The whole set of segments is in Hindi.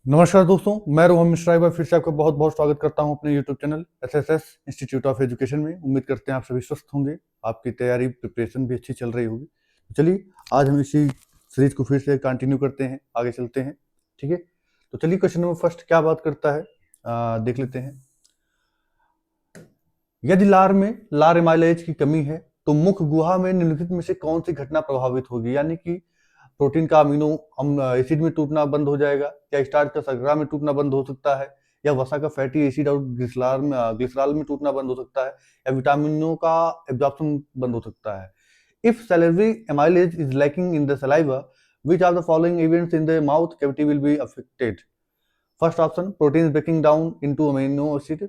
नमस्कार दोस्तों, मैं रोहन मिश्रा एक बार फिर से आपका बहुत बहुत स्वागत करता हूं अपने YouTube channel SSS institute of education में। उम्मीद करते हैं आप सभी स्वस्थ होंगे, आपकी तैयारी प्रिपरेशन भी अच्छी चल रही होगी। तो चलिए आज हम इसी सीरीज को फिर से कंटिन्यू करते हैं, आगे चलते हैं। ठीक है, तो चलिए क्वेश्चन नंबर फर्स्ट क्या बात करता है देख लेते हैं। यदि लार एमाइलेज की कमी है तो मुख्य गुहा में निम्नलिखित में से कौन सी घटना प्रभावित होगी? यानी कि प्रोटीन का अमीनो एसिड में टूटना बंद हो जाएगा, या स्टार्च का शर्करा में टूटना बंद हो सकता है, या वसा का फैटी एसिड और ग्लिसरॉल में टूटना बंद हो सकता है, या विटामिनों का एब्जॉर्प्शन बंद हो सकता है। If salivary amylase is lacking in the saliva, which of the following events in the mouth cavity will be affected? First option, protein breaking down into amino acid.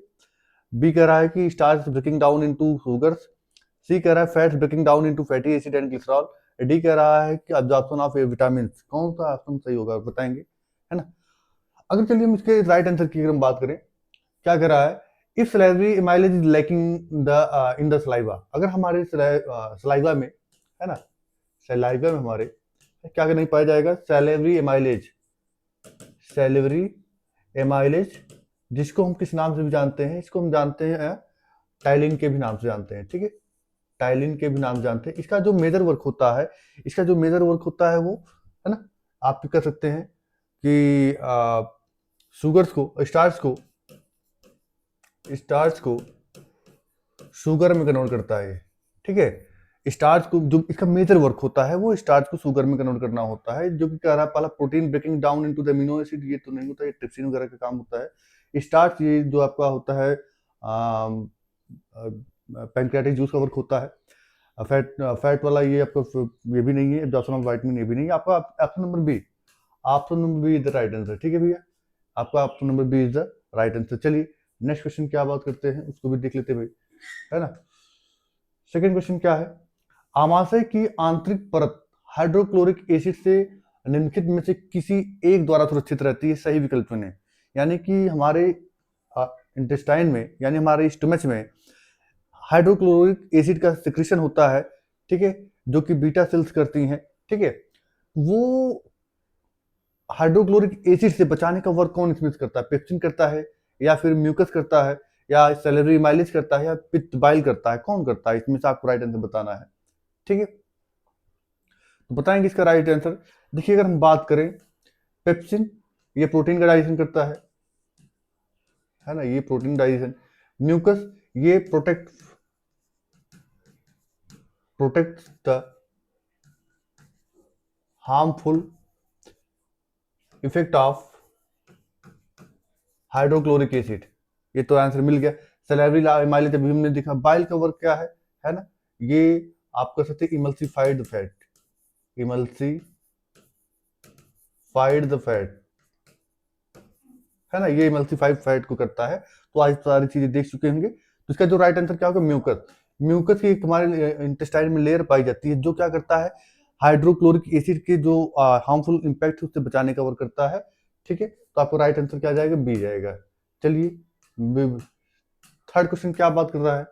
B कह रहा है कि starch breaking down into sugars. C कह रहा है fats breaking down into fatty acid and glycerol. D कह रहा है कि अब्जॉर्प्शन ऑफ विटामिन। कौन सा ऑप्शन सही होगा बताएंगे, है ना। अगर चलिए हम इसके राइट आंसर की अगर हम बात करें, क्या कह रहा है, if salivary amylase is lacking the in the saliva, अगर हमारे सलाइवा में, है ना, सलाइवा में हमारे क्या नहीं पाया जाएगा, सैलिवरी एमाइलेज, जिसको हम किस नाम से भी जानते हैं, इसको हम जानते हैं टाइलिन के भी नाम से जानते हैं। ठीक है, टाइलिन के भी नाम जानते हैं। इसका जो मेजर वर्क होता है, वो, है ना, आप कह सकते हैं कि शुगर्स को स्टार्च को शुगर में कन्वर्ट करता है। ठीक है, स्टार्च को जो इसका मेजर वर्क होता है वो स्टार्च को शुगर में कन्वर्ट करना होता है। जो कि कह रहा है पहला protein breaking down into the amino acid, ये तो नहीं होता, ये ट्रिप्सिन वगैरह का काम होता है। स्टार्च ये जो आपका होता है पैंक्रियाटिक जूस का वर्क होता है। फैट वाला ये आपका ये भी नहीं है, एब्जॉर्प्शन ऑफ विटामिन ये भी नहीं है। आपका option number B is the right answer. ठीक है भैया, आपका option number B is the right answer. चलिए नेक्स्ट क्वेश्चन क्या बात करते हैं उसको भी देख लेते भाई, है ना। सेकंड क्वेश्चन क्या है, आमाशय की आंतरिक परत हाइड्रोक्लोरिक एसिड से निम्नलिखित में से किसी एक द्वारा सुरक्षित रहती है? सही विकल्प चुनें। यानी कि हमारे इंटेस्टाइन में, यानी हमारे स्टमच में हाइड्रोक्लोरिक एसिड का सिक्रेशन होता है। ठीक है, जो कि बीटा सेल्स करती हैं। ठीक है, वो हाइड्रोक्लोरिक एसिड से बचाने का वर्क कौन इसमें करता है? पेप्सिन करता है, या फिर म्यूकस करता है, या सैलिवरी एमाइलेज करता है, या पित्त बाइल करता है? कौन करता है इसमें से? आपको राइट आंसर बताना है। ठीक है, तो बताएंगे इसका राइट आंसर। देखिए अगर हम बात करें, पेप्सिन ये प्रोटीन का डाइजेशन करता है ना, ये प्रोटीन डाइजेशन। म्यूकस ये protect the harmful effect of hydrochloric acid. ये तो आंसर मिल गया। सैलिवरी एमाइलेज अभी हमने देखा। बाइल का वर्क क्या है ना, ये आप कर सकते इमल्सिफाइड फैट, है ना, ये इमल्सिफाइड फैट को करता है। तो आज सारी चीजें देख चुके होंगे। तो इसका जो राइट आंसर क्या होगा, म्यूकस की हमारे इंटेस्टाइन में लेयर पाई जाती है, जो क्या करता है, हाइड्रोक्लोरिक एसिड के जो हार्मफुल इंपैक्ट उससे बचाने का वर्क करता है। ठीक है, तो आपको राइट आंसर क्या जाएगा, बी जाएगा। चलिए थर्ड क्वेश्चन क्या बात कर रहा है।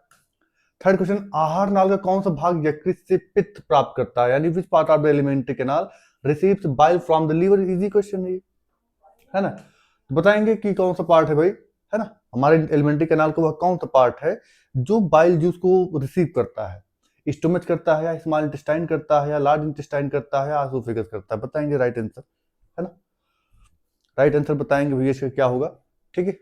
थर्ड क्वेश्चन, आहार नाल का कौन सा भाग यकृत से पित्त प्राप्त करता है? यानी which part of the alimentary canal receives bile from the liver? Easy question है ना। तो बताएंगे कि कौन सा पार्ट है भाई, है ना, हमारे एलिमेंट्री कैनाल का वह कौन सा पार्ट है जो बाइल जूस को रिसीव करता है? स्टोमच करता है, या स्मॉल इंटेस्टाइन करता है, या लार्ज इंटेस्टाइन करता है, या एसोफेगस करता है? बताएंगे राइट आंसर, है ना। राइट आंसर बताएंगे भैया इसका क्या होगा। ठीक है,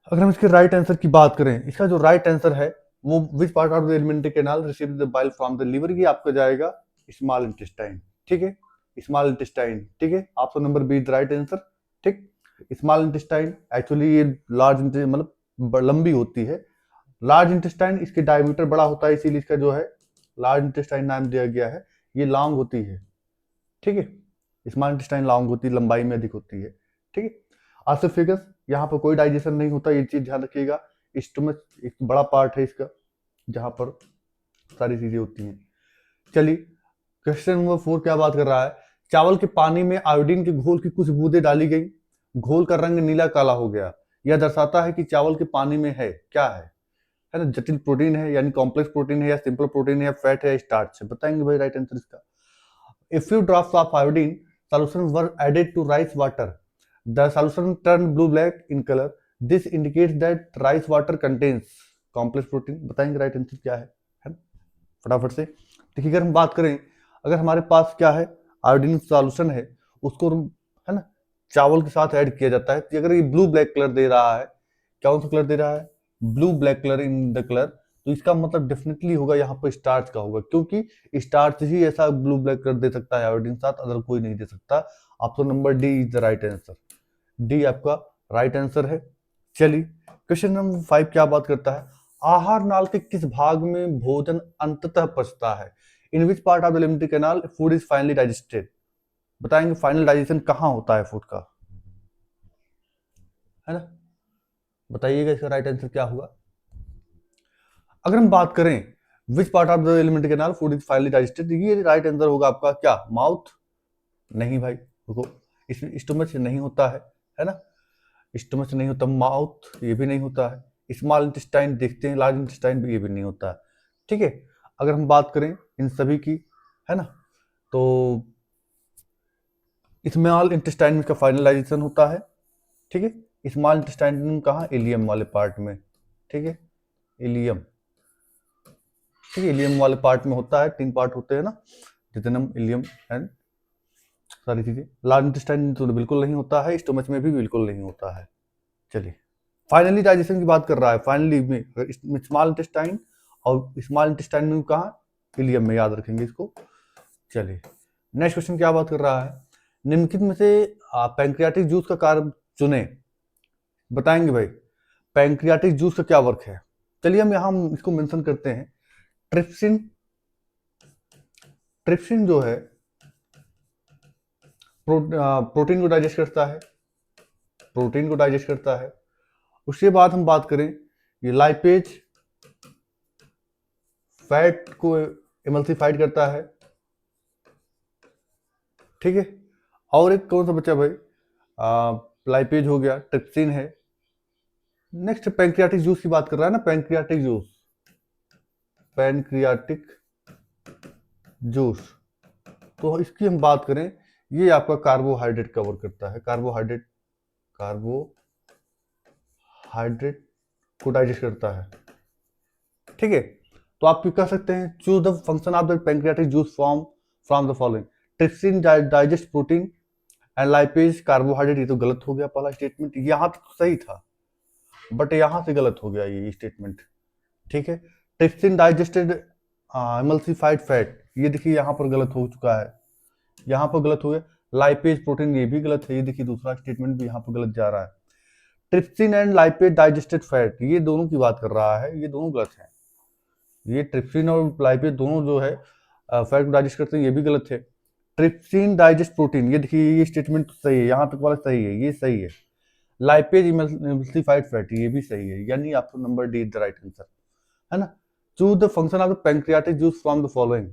अगर हम इसके राइट आंसर की बात करें, इसका जो राइट आंसर है वो विच part of the alimentary canal receive the bile from the liver, ये आपका जाएगा स्मॉल इंटेस्टाइन। ठीक है, स्मॉल इंटेस्टाइन। ठीक है, option number B is right answer. ठीक, स्मॉल इंटेस्टाइन एक्चुअली ये लार्ज मतलब लंबी होती है। लार्ज इंटेस्टाइन इसके डायमीटर बड़ा होता है, इसीलिए इसका जो है लार्ज इंटेस्टाइन नाम दिया गया है। ये लॉन्ग होती है। ठीक है, स्मॉल इंटेस्टाइन लॉन्ग होती है, लंबाई में अधिक होती है। ठीक है, एसोफेगस यहाँ पर कोई डाइजेशन नहीं होता, ये चीज ध्यान रखिएगा। स्टमक एक बड़ा पार्ट है इसका, जहां पर सारी चीजें होती हैं। चलिए क्वेश्चन नंबर 4 क्या बात कर रहा है, चावल के पानी में आयोडीन के घोल की कुछ बूंदें डाली गई, घोल का रंग नीला काला हो गया। यह दर्शाता है कि चावल के पानी में है क्या है ना, जटिल प्रोटीन है, यानी कॉम्प्लेक्स प्रोटीन है, या सिंपल प्रोटीन है, या फैट है, या स्टार्च है? बताएंगे भाई राइट आंसर इसका। A few drops of iodine solution were added to rice water. The solution turned blue black in color. This indicates that rice water contains complex protein. बताएंगे राइट आंसर क्या है ना? फटाफट से देखिए, अगर हम बात करें, अगर हमारे पास क्या है, आयोडीन सॉल्यूशन है, उसको है ना चावल के साथ ऐड किया जाता है, तो अगर ये ब्लू ब्लैक कलर दे रहा है, क्या कौन सा कलर दे रहा है, blue black colour in the colour, तो इसका मतलब डेफिनेटली होगा यहाँ पर स्टार्च का होगा, क्योंकि स्टार्च ही ऐसा ब्लू ब्लैक कलर दे सकता है आयोडीन साथ, अदर कोई नहीं दे सकता। Option number D is the right answer. D आपका राइट आंसर है। चलिए क्वेश्चन नंबर 5 क्या बात करता है, आहार नाल के किस भाग में भोजन अंततः पचता है? In which part of the lymphatic canal food is finally digested? बताएंगे फाइनल डाइजेशन कहां होता है फूड का, है ना? बताइएगा इसका राइट आंसर क्या होगा। अगर हम बात करें विच part of the lymphatic canal food is finally digested, ये राइट आंसर होगा आपका क्या, माउथ? नहीं भाई, रुको, इसमें स्टोमच से नहीं होता है ना, स्टोमच से नहीं होता, माउथ ये भी नहीं होता है, स्मॉल इंटेस्टाइन देखते हैं, लार्ज इंटेस्टाइन भी ये भी नहीं होता है, ठीक है। अगर हम बात करें इन सभी की, है ना, तो स्मॉल इंटेस्टाइन में इसका फाइनलाइजेशन होता है, ठीक है। स्मॉल इंटेस्टाइन कहाँ, इलियम वाले पार्ट में, ठीक है, इलियम, ठीक है, इलियम वाले पार्ट में होता है, 3 पार्ट होते हैं ना, जितनम, इलियम एंड सारी चीजें। लार्ज इंटेस्टाइन तो बिल्कुल नहीं होता है, स्टोमच में भी बिल्कुल नहीं होता है। चलिए फाइनली डाइजेशन की बात कर रहा है, फाइनली में स्मॉल इंटेस्टाइन, और स्मॉल इंटेस्टाइन में कहाँ, इलियम में, याद रखेंगे इसको। चलिए नेक्स्ट क्वेश्चन क्या बात कर रहा है, निम्नलिखित में से पैंक्रियाटिक जूस का कार्य चुने। बताएंगे भाई पैंक्रियाटिक जूस का क्या वर्क है। चलिए हम यहाँ इसको मेंशन करते हैं, ट्रिप्सिन। ट्रिप्सिन जो है प्रोटीन को डाइजेस्ट करता है, प्रोटीन को डाइजेस्ट करता है। उसके बाद हम बात करें, ये लाइपेज फैट को एमल्सिफाइड करता है, ठीक है। और एक कौन सा बच्चा भाई, लाइपेज हो गया, ट्रिप्सिन है। नेक्स्ट पैंक्रियाटिक जूस की बात कर रहा है ना, पैंक्रियाटिक जूस, पैंक्रियाटिक जूस, तो इसकी हम बात करें, ये आपका कार्बोहाइड्रेट कवर करता है, कार्बोहाइड्रेट को डाइजेस्ट करता है, ठीक है। तो आप कह सकते हैं choose the function of the pancreatic juice from the following, trypsin digest protein and lipase carbohydrate. ये तो गलत हो गया पहला स्टेटमेंट, यहां तक तो सही था बट यहां से गलत हो गया ये स्टेटमेंट, ठीक है। ट्रिप्सिन डाइजेस्टेड एमल्सिफाइड फैट, ये देखिए यहां पर गलत हो चुका है, यहां पर गलत हो गया। लाइपेज प्रोटीन ये भी गलत है, ये देखिए दूसरा स्टेटमेंट भी यहां पर गलत जा रहा है। Trypsin and lipase digested fat, ये दोनों की बात कर रहा है, ये दोनों गलत है। ये ट्रिप्सिन और लाइपेज दोनों जो है फैट को डाइजेस्ट करते हैं, ये भी गलत है। ट्रिप्सिन डाइजेस्ट प्रोटीन, ये देखिए ये स्टेटमेंट तो सही है, यहाँ तक वाला सही है, ये सही है। लाइपेज एमल्सिफाइड फैट, ये भी सही है, यानी आपको number D is the right answer, है ना। Choose the function of the pancreatic juice from the following,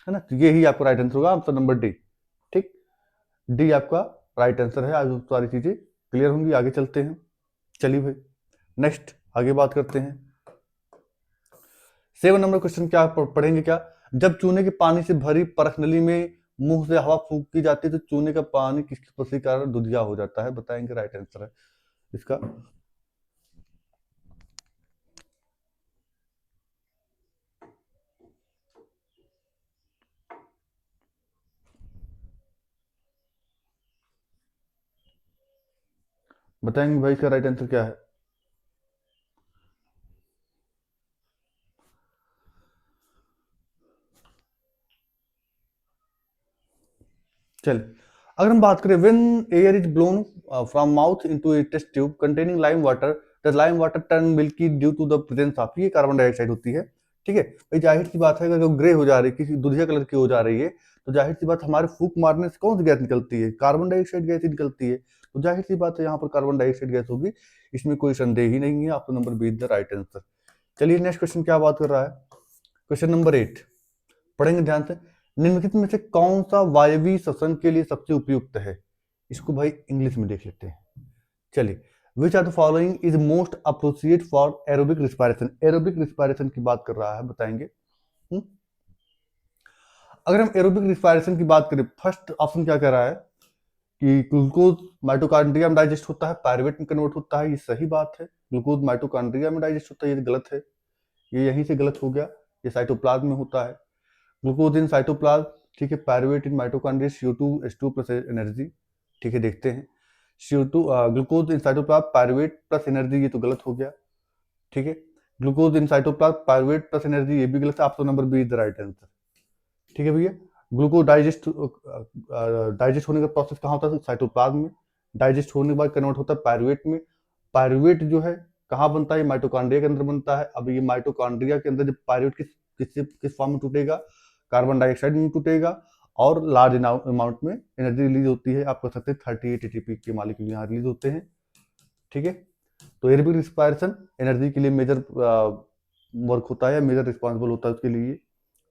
है ना, तो ये ही आपका राइट आंसर होगा, आंसर नंबर डी, ठीक। डी आपका राइट आंसर है। आज सारी चीजें क्लियर होंगी, आगे चलते हैं। चलिए भाई नेक्स्ट आगे बात करते हैं। 7 नंबर क्वेश्चन क्या पढ़ेंगे, क्या, जब चूने के पानी से भरी परख नली में मुंह से हवा फूंकी जाती है तो चूने का पानी किसकी प्रक्रिया के कारण दुधिया हो जाता है? बताएंगे राइट आंसर है इसका। बताएंगे भाई इसका राइट आंसर क्या है। चलिए अगर हम बात करें, when air is blown from mouth into a test tube containing lime water, the lime water turn milky due to the presence of, ये कार्बन डाइऑक्साइड होती है, ठीक है भाई। जाहिर सी बात है अगर ग्रे हो जा रही है, किसी दुधिया कलर की हो जा रही है, तो जाहिर सी बात हमारे फूंक मारने से कौन सी गैस निकलती है? कार्बन डाइऑक्साइड गैस ही निकलती है, तो जाहिर सी बात है यहाँ पर कार्बन डाइऑक्साइड गैस होगी, इसमें कोई संदेह ही नहीं है। Option number B is the right answer. चलिए नेक्स्ट क्वेश्चन क्या बात कर रहा है, क्वेश्चन नंबर 8 पढ़ेंगे ध्यान से। निम्नलिखित में से कौन सा वायवीय श्वसन के लिए सबसे उपयुक्त है? इसको भाई इंग्लिश में देख लेते हैं। चलिए, which are the following is most appropriate for aerobic respiration, aerobic respiration की बात कर रहा है, बताएंगे। अगर हम एरोबिक रिस्पायरेशन की बात करें, फर्स्ट ऑप्शन क्या कह रहा है कि ग्लूकोज माइटोकॉन्ड्रिया में डाइजेस्ट होता है, पायरुवेट में कन्वर्ट होता है, ये सही बात है। ग्लूकोज माइटोकॉन्ड्रिया में डाइजेस्ट होता है, ये गलत है, ये यहीं से गलत हो गया, ये साइटोप्लाज्म में होता है। ग्लूकोज इन साइटोप्लाज्म, ठीक है। Pyruvate in mitochondria, CO2 H2 plus energy, ठीक है। देखते हैं CO2 glucose in cytoplasm pyruvate plus energy, ये तो गलत हो गया, ठीक है। Glucose in cytoplasm pyruvate plus energy, ये भी गलत है। Option number B is the right answer, ठीक है भैया। ग्लूकोज डाइजेस्ट होने का प्रोसेस कहाँ होता है? साइटोप्लाज्म में। डाइजेस्ट होने के बाद कन्वर्ट होता है पायरुवेट में। पायरुवेट जो है कहाँ बनता है? माइटोकॉन्ड्रिया के अंदर बनता है। अब ये माइटोकॉन्ड्रिया के अंदर जब पायरुवेट किस फॉर्म में टूटेगा? कार्बन डाइऑक्साइड में टूटेगा और लार्ज अमाउंट में एनर्जी रिलीज होती है। आप कह सकते हैं 38 ATP के मॉलिक्यूल यहाँ रिलीज होते हैं, ठीक है। तो एरोबिक रिस्पायरेशन एनर्जी के लिए मेजर वर्क होता है, मेजर रिस्पॉन्सिबल होता है उसके लिए,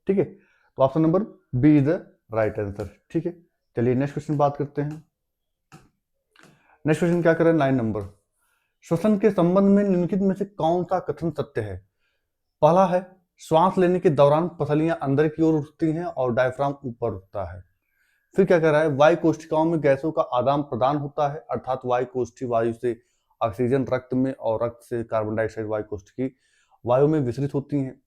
ठीक है। तो option number B is the right answer, ठीक है। चलिए नेक्स्ट क्वेश्चन बात करते हैं। नेक्स्ट क्वेश्चन क्या कर रहे हैं? 9 नंबर। श्वसन के संबंध में निम्नलिखित में से कौन सा कथन सत्य है? पहला है श्वास लेने के दौरान पसलियां अंदर की ओर उठती हैं और डायफ्राम ऊपर उठता है। फिर क्या कर रहा है? वायु कोशिकाओं में गैसों का आदान प्रदान होता है, अर्थात वायु कोष्ठी वायु से ऑक्सीजन रक्त में और रक्त से कार्बन डाइऑक्साइड वायु कोष्ठी वायु में विसरित होती हैं।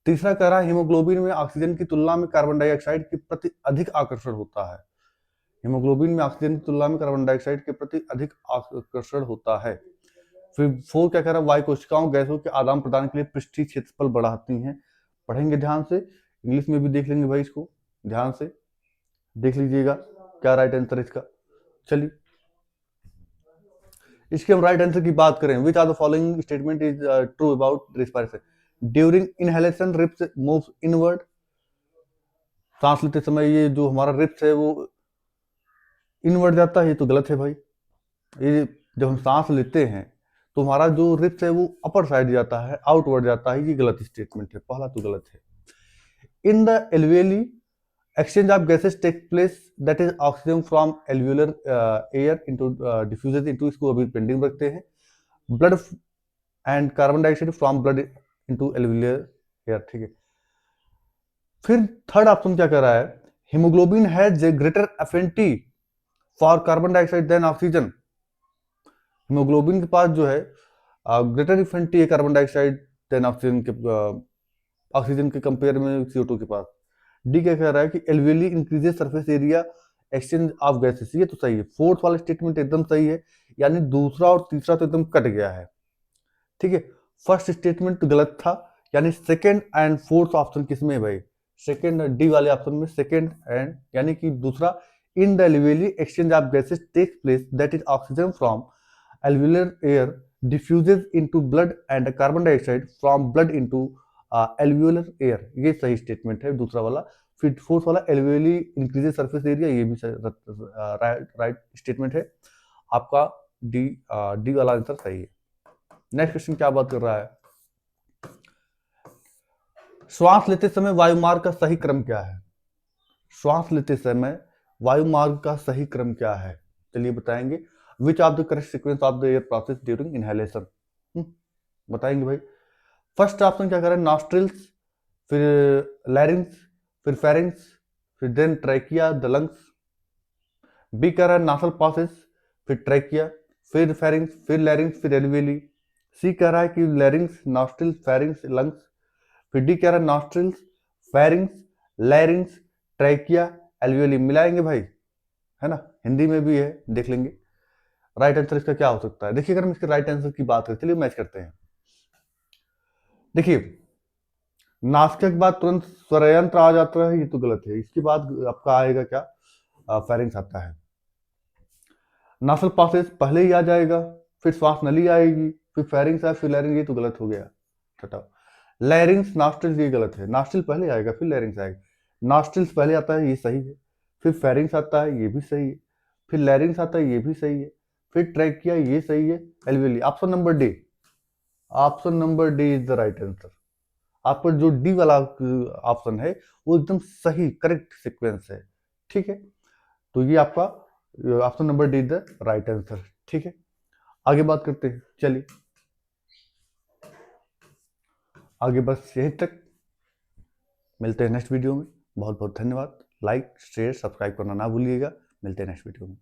तीसरा कह रहा है हीमोग्लोबिन में ऑक्सीजन की तुलना में कार्बन डाइऑक्साइड के प्रति अधिक आकर्षण होता है। हीमोग्लोबिन में ऑक्सीजन की तुलना में कार्बन डाइऑक्साइड के प्रति अधिक आकर्षण होता है। फिर 4 क्या कह रहा है? वायु कोशिकाओं गैसों के आदान प्रदान के लिए पृष्ठीय क्षेत्रफल बढ़ाती हैं। पढ़ेंगे ध्यान से, इंग्लिश में भी देख लेंगे भाई, इसको ध्यान से देख लीजिएगा क्या राइट आंसर इसका। चलिए इसके हम राइट आंसर की बात करें। Which are the following statement is true about respiration? During inhalation ribs moves inward. सांस लेते समय ये जो हमारा रिप्स है वो इनवर्ड जाता है, ये तो गलत है भाई। ये जब हम सांस लेते हैं तो हमारा जो रिप्स है वो अपर साइड जाता है, आउटवर्ड जाता है, ये गलत स्टेटमेंट है, पहला तो गलत है। इन the alveoli exchange of gases take place, that is oxygen from alveolar air into diffuses into, इसको अभी पेंडिंग रखते हैं। Blood and carbon dioxide from blood into alveolar air, ठीक है। फिर थर्ड ऑप्शन क्या कर रहा है? Haemoglobin has a greater affinity for carbon dioxide than oxygen. Haemoglobin के पास जो है ग्रेटर एफिनिटी है कार्बन डाइऑक्साइड देन ऑक्सीजन के कंपेयर में CO2 के पास। डी क्या कह रहा है कि alveoli increases surface area exchange of gases, ये तो सही है। फोर्थ वाला स्टेटमेंट एकदम सही है, यानी दूसरा और तीसरा तो एकदम कट गया है, ठीक है। फर्स्ट स्टेटमेंट तो गलत था, यानी सेकंड एंड फोर्थ ऑप्शन किसमें है भाई? सेकंड डी वाले ऑप्शन में, सेकंड एंड, यानी कि दूसरा। In the alveoli exchange of gases takes place, that is oxygen from alveolar air diffuses into blood and carbon dioxide from blood into alveolar air, ये सही स्टेटमेंट है दूसरा वाला। फिर फोर्थ वाला alveoli increases surface area, ये भी राइट स्टेटमेंट है आपका। डी वाला आंसर सही है। नेक्स्ट क्वेश्चन क्या बात कर रहा है? श्वास लेते समय वायुमार्ग का सही क्रम क्या है? श्वास लेते समय वायुमार्ग का सही क्रम क्या है? चलिए बताएंगे। Which of the correct sequence of the air process during inhalation? बताएंगे भाई। फर्स्ट ऑप्शन क्या कर रहा है? नॉस्ट्रिल्स, फिर लैरिंग्स, फिर फेरिंग्स, फिर then trachea the lungs. B कह रहा है नासल पासेस, फिर ट्रैकिया, फिर फेरिंग्स, फिर लैरिंग्स, फिर एल्वियोली। सी कह रहा है कि लैरिंग्स, नॉस्ट्रिल्स, फेरिंग्स, लंग्स। फिर डी कह रहा है nostrils, pharynx, larynx, trachea, alveoli. मिलाएंगे भाई, है ना, हिंदी में भी है, देख लेंगे राइट आंसर इसका क्या हो सकता है। देखिए अगर हम इसके राइट आंसर की बात करें, चलिए मैच करते हैं। देखिए नासिका के बाद तुरंत स्वरयंत्र आ जाता है, ये तो गलत है। इसके बाद आपका आएगा क्या? फेरिंग्स आता है। नासल पासेस पहले ही आ जाएगा, फिर श्वास नली आएगी, फिर फेरिंग्स आए, फिर लैरिंग, ये तो गलत हो गया, हटाओ। लैरिंग्स नॉस्ट्रिल्स, ये गलत है। नॉस्ट्रिल पहले आएगा फिर लैरिंग्स आएगा। नॉस्ट्रिल्स पहले आता है, ये सही है। फिर फेरिंग्स आता है, ये भी सही है। फिर लैरिंग्स आता है, ये भी सही है। फिर ट्रैकिया, ये सही है। Alveoli, option number D, option number D is the right answer. आपका जो डी वाला ऑप्शन है वो एकदम सही करेक्ट सीक्वेंस है, ठीक है। तो ये आपका option number D the right answer, ठीक है। आगे बात करते हैं, चलिए आगे बस यहीं तक, मिलते हैं नेक्स्ट वीडियो में। बहुत बहुत धन्यवाद। लाइक शेयर सब्सक्राइब करना ना भूलिएगा। मिलते हैं नेक्स्ट वीडियो में।